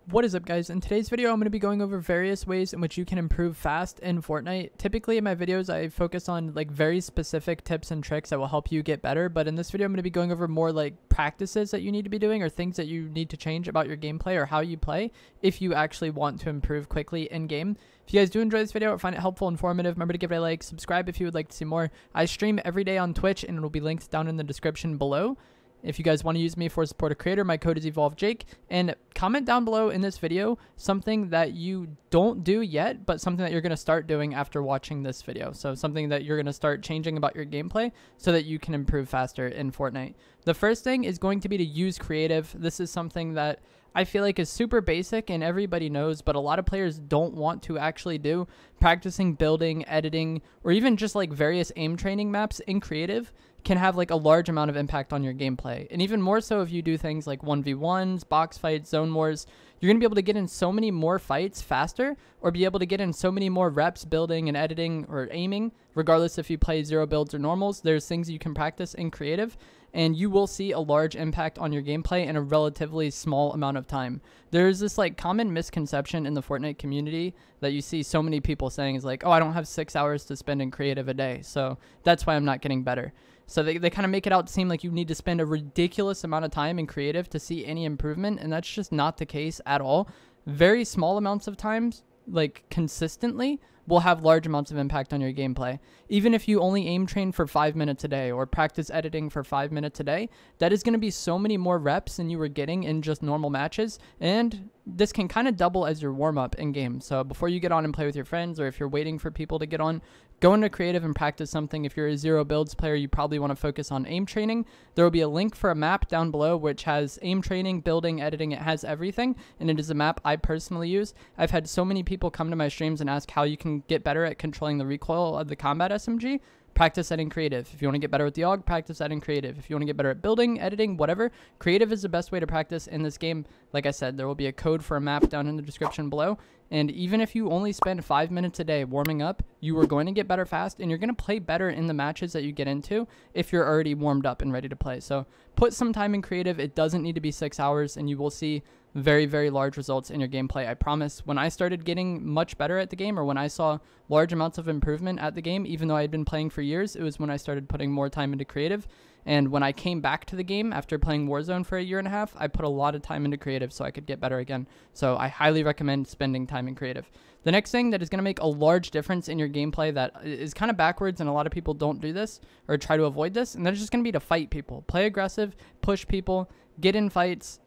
What is up, guys? In today's video, I'm going to be going over various ways in which you can improve fast in Fortnite. Typically in my videos, I focus on like very specific tips and tricks that will help you get better. But in this video, I'm going to be going over more like practices that you need to be doing or things that you need to change about your gameplay or how you play if you actually want to improve quickly in game. If you guys do enjoy this video or find it helpful, informative, remember to give it a like, subscribe if you would like to see more. I stream every day on Twitch and it will be linked down in the description below. If you guys want to use me for support a creator, my code is EvolveJake. And comment down below in this video something that you don't do yet, but something that you're going to start doing after watching this video. So something that you're going to start changing about your gameplay so that you can improve faster in Fortnite. The first thing is going to be to use creative. This is something that I feel like is super basic and everybody knows, but a lot of players don't want to actually do. Practicing building, editing, or even just like various aim training maps in creative can have like a large amount of impact on your gameplay. And even more so if you do things like 1v1s, box fights, zone wars, you're going to be able to get in so many more fights faster or be able to get in so many more reps building and editing or aiming, regardless if you play zero builds or normals. There's things you can practice in creative and you will see a large impact on your gameplay in a relatively small amount of time. There's this like common misconception in the Fortnite community that you see so many people saying is like, oh, I don't have 6 hours to spend in creative a day, so that's why I'm not getting better. So they kind of make it out seem like you need to spend a ridiculous amount of time in creative to see any improvement, and that's just not the case at all. Very small amounts of times, like consistently, will have large amounts of impact on your gameplay. Even if you only aim train for 5 minutes a day or practice editing for 5 minutes a day, that is going to be so many more reps than you were getting in just normal matches, and this can kind of double as your warm-up in game. So before you get on and play with your friends, or if you're waiting for people to get on, go into creative and practice something. If you're a zero builds player, you probably want to focus on aim training. There will be a link for a map down below which has aim training, building, editing. It has everything, and it is a map I personally use. I've had so many people come to my streams and ask how you can get better at controlling the recoil of the combat SMG. Practice that in creative. If you want to get better with the AUG, practice that in creative. If you want to get better at building, editing, whatever, creative is the best way to practice in this game. Like I said, there will be a code for a map down in the description below. And even if you only spend 5 minutes a day warming up, you are going to get better fast, and you're going to play better in the matches that you get into if you're already warmed up and ready to play. So put some time in creative. It doesn't need to be 6 hours, and you will see very, very large results in your gameplay. I promise. When I started getting much better at the game, or when I saw large amounts of improvement at the game, even though I had been playing for years, it was when I started putting more time into creative. And when I came back to the game after playing Warzone for a year and a half, I put a lot of time into creative so I could get better again. So I highly recommend spending time in creative. The next thing that is going to make a large difference in your gameplay that is kind of backwards, and a lot of people don't do this or try to avoid this, and that is just going to be to fight people. Play aggressive, push people, get in fights,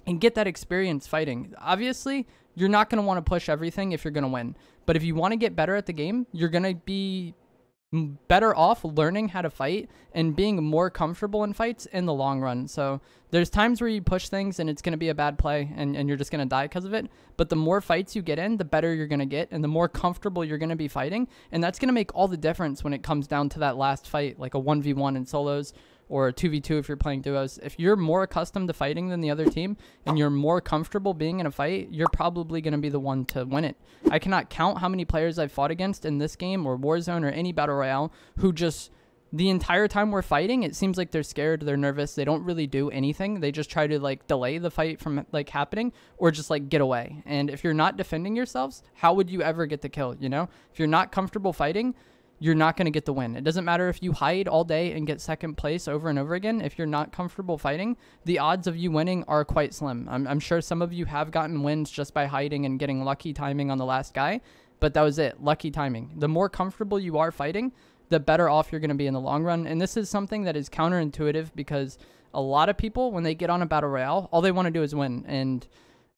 and get that experience fighting. Obviously, you're not going to want to push everything if you're going to win. But if you want to get better at the game, you're going to be better off learning how to fight and being more comfortable in fights in the long run. So there's times where you push things and it's going to be a bad play and you're just going to die because of it. But the more fights you get in, the better you're going to get and the more comfortable you're going to be fighting. And that's going to make all the difference when it comes down to that last fight, like a 1v1 in solos, or 2v2 if you're playing duos. If you're more accustomed to fighting than the other team and you're more comfortable being in a fight, you're probably going to be the one to win it. I cannot count how many players I've fought against in this game or Warzone or any battle royale who just the entire time we're fighting, it seems like they're scared, they're nervous, they don't really do anything. They just try to like delay the fight from like happening or just like get away. And if you're not defending yourselves, how would you ever get the kill, you know? If you're not comfortable fighting, you're not going to get the win. It doesn't matter if you hide all day and get second place over and over again. If you're not comfortable fighting, the odds of you winning are quite slim. I'm sure some of you have gotten wins just by hiding and getting lucky timing on the last guy, but that was it, lucky timing. The more comfortable you are fighting, the better off you're going to be in the long run. And this is something that is counterintuitive because a lot of people, when they get on a battle royale, all they want to do is win. And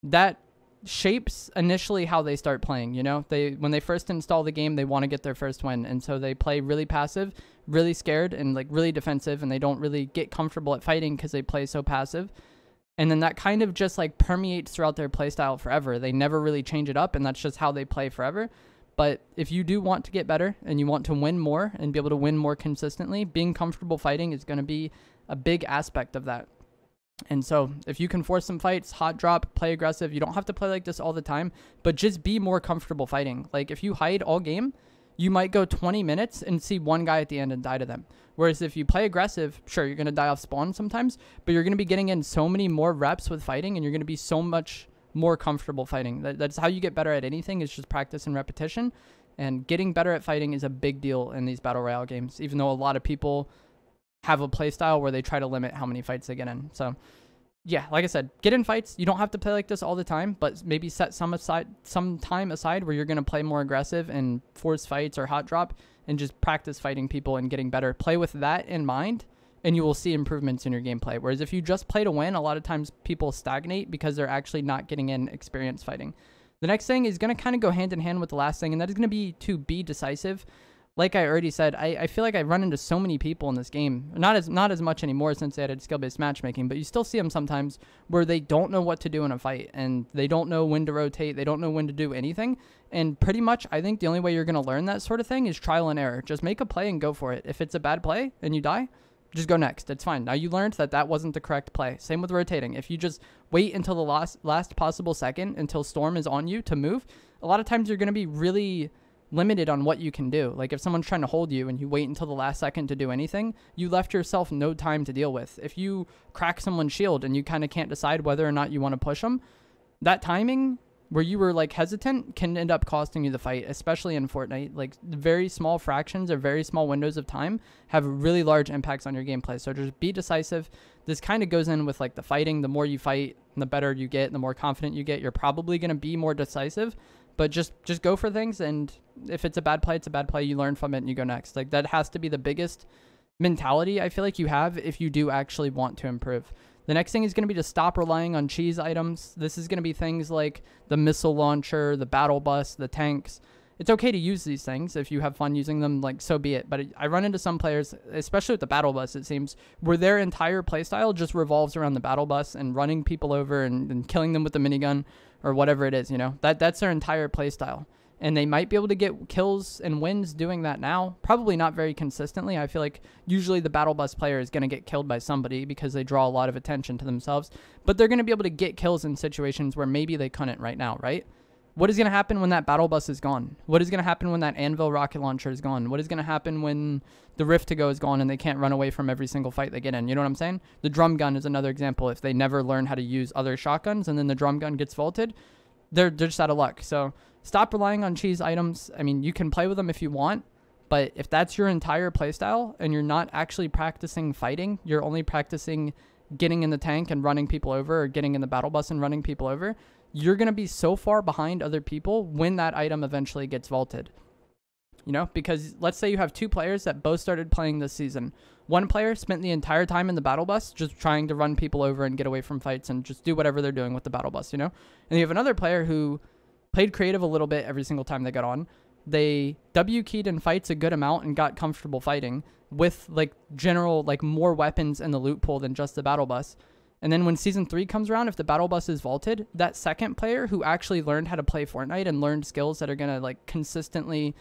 that shapes initially how they start playing. You know, when they first install the game, they want to get their first win, and so they play really passive, really scared, and like really defensive, and they don't really get comfortable at fighting because they play so passive. And then that kind of just like permeates throughout their playstyle forever. They never really change it up, and that's just how they play forever. But if you do want to get better and you want to win more and be able to win more consistently, being comfortable fighting is going to be a big aspect of that. And so if you can force some fights, hot drop, play aggressive, you don't have to play like this all the time, but just be more comfortable fighting. Like if you hide all game, you might go 20 minutes and see one guy at the end and die to them. Whereas if you play aggressive, sure, you're going to die off spawn sometimes, but you're going to be getting in so many more reps with fighting, and you're going to be so much more comfortable fighting. That's how you get better at anything, is just practice and repetition. And getting better at fighting is a big deal in these battle royale games, even though a lot of people have a play style where they try to limit how many fights they get in. So yeah, like I said, get in fights. You don't have to play like this all the time, but maybe set some time aside where you're going to play more aggressive and force fights or hot drop, and just practice fighting people and getting better. Play with that in mind, and you will see improvements in your gameplay. Whereas if you just play to win, a lot of times people stagnate because they're actually not getting in experience fighting. The next thing is going to kind of go hand in hand with the last thing, and that is going to be to be decisive. Like I already said, I feel like I run into so many people in this game. Not as much anymore since they added skill-based matchmaking, but you still see them sometimes where they don't know what to do in a fight, and they don't know when to rotate. They don't know when to do anything. And pretty much, I think the only way you're going to learn that sort of thing is trial and error. Just make a play and go for it. If it's a bad play and you die, just go next. It's fine. Now you learned that wasn't the correct play. Same with rotating. If you just wait until the last possible second until storm is on you to move, a lot of times you're going to be really limited on what you can do. Like if someone's trying to hold you and you wait until the last second to do anything, you left yourself no time to deal with. If you crack someone's shield and you kind of can't decide whether or not you want to push them, that timing where you were like hesitant can end up costing you the fight, especially in Fortnite. Like very small fractions or very small windows of time have really large impacts on your gameplay. So just be decisive. This kind of goes in with like the fighting. The more you fight, the better you get, the more confident you get. You're probably going to be more decisive, but just go for things. And if it's a bad play, it's a bad play. You learn from it and you go next. Like that has to be the biggest mentality I feel like you have if you do actually want to improve. The next thing is going to be to stop relying on cheese items. This is going to be things like the missile launcher, the battle bus, the tanks. It's okay to use these things if you have fun using them, like so be it. But I run into some players, especially with the battle bus, it seems, where their entire playstyle just revolves around the battle bus and running people over and killing them with the minigun or whatever it is, you know. That's their entire playstyle. And they might be able to get kills and wins doing that now. Probably not very consistently. I feel like usually the battle bus player is going to get killed by somebody because they draw a lot of attention to themselves. But they're going to be able to get kills in situations where maybe they couldn't right now, right? What is going to happen when that battle bus is gone? What is going to happen when that anvil rocket launcher is gone? What is going to happen when the rift to go is gone and they can't run away from every single fight they get in? You know what I'm saying? The drum gun is another example. If they never learn how to use other shotguns and then the drum gun gets vaulted, they're just out of luck. So stop relying on cheese items. I mean, you can play with them if you want, but if that's your entire playstyle and you're not actually practicing fighting, you're only practicing getting in the tank and running people over, or getting in the battle bus and running people over, you're going to be so far behind other people when that item eventually gets vaulted. You know, because let's say you have two players that both started playing this season. One player spent the entire time in the battle bus just trying to run people over and get away from fights and just do whatever they're doing with the battle bus, you know? And you have another player who played creative a little bit every single time they got on. They W-keyed in fights a good amount and got comfortable fighting with like general, like more weapons in the loot pool than just the battle bus. And then when season 3 comes around, if the battle bus is vaulted, that second player who actually learned how to play Fortnite and learned skills that are going to like consistently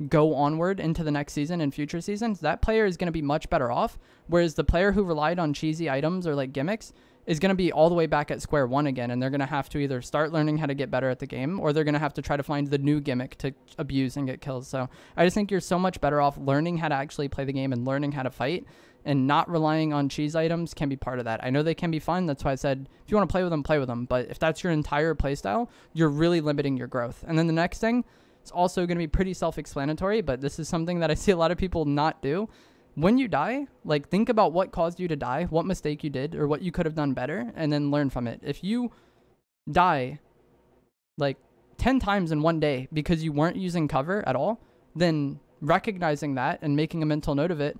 go onward into the next season and future seasons, that player is going to be much better off. Whereas the player who relied on cheesy items or like gimmicks is going to be all the way back at square one again, and they're going to have to either start learning how to get better at the game, or they're going to have to try to find the new gimmick to abuse and get kills. So I just think you're so much better off learning how to actually play the game and learning how to fight, and not relying on cheese items can be part of that. I know they can be fun. That's why I said, if you want to play with them, play with them. But if that's your entire playstyle, you're really limiting your growth. And then the next thing, it's also going to be pretty self-explanatory, but this is something that I see a lot of people not do. When you die, like think about what caused you to die, what mistake you did, or what you could have done better, and then learn from it. If you die like 10 times in one day because you weren't using cover at all, then recognizing that and making a mental note of it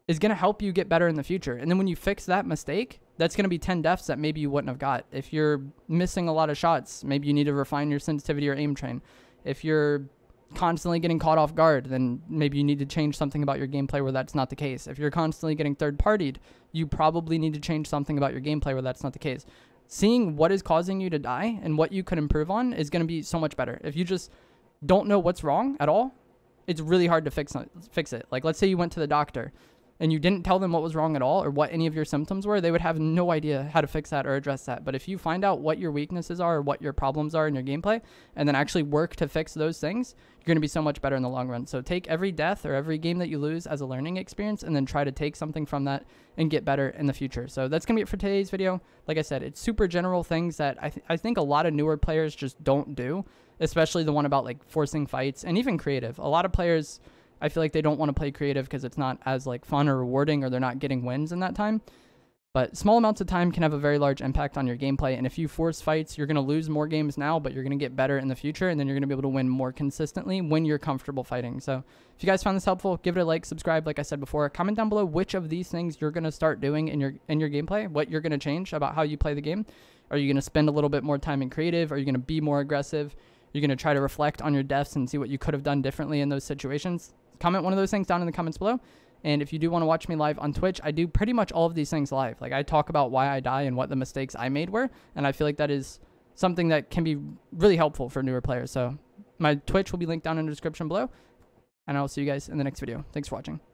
is going to help you get better in the future. And then when you fix that mistake, that's going to be 10 deaths that maybe you wouldn't have got. If you're missing a lot of shots, maybe you need to refine your sensitivity or aim train. If you're constantly getting caught off guard, then maybe you need to change something about your gameplay where that's not the case. If you're constantly getting third-partied, you probably need to change something about your gameplay where that's not the case. Seeing what is causing you to die and what you could improve on is going to be so much better. If you just don't know what's wrong at all, it's really hard to fix it. Like, let's say you went to the doctor and you didn't tell them what was wrong at all or what any of your symptoms were, they would have no idea how to fix that or address that. But if you find out what your weaknesses are or what your problems are in your gameplay and then actually work to fix those things, you're going to be so much better in the long run. So take every death or every game that you lose as a learning experience and then try to take something from that and get better in the future. So that's going to be it for today's video. Like I said, it's super general things that I think a lot of newer players just don't do, especially the one about like forcing fights and even creative. A lot of players, I feel like they don't want to play creative because it's not as like fun or rewarding, or they're not getting wins in that time. But small amounts of time can have a very large impact on your gameplay. And if you force fights, you're going to lose more games now, but you're going to get better in the future. And then you're going to be able to win more consistently when you're comfortable fighting. So if you guys found this helpful, give it a like, subscribe. Like I said before, comment down below which of these things you're going to start doing in your gameplay, what you're going to change about how you play the game. Are you going to spend a little bit more time in creative? Are you going to be more aggressive? You're going to try to reflect on your deaths and see what you could have done differently in those situations. Comment one of those things down in the comments below. And if you do want to watch me live on Twitch, I do pretty much all of these things live. Like I talk about why I die and what the mistakes I made were. And I feel like that is something that can be really helpful for newer players. So my Twitch will be linked down in the description below. And I'll see you guys in the next video. Thanks for watching.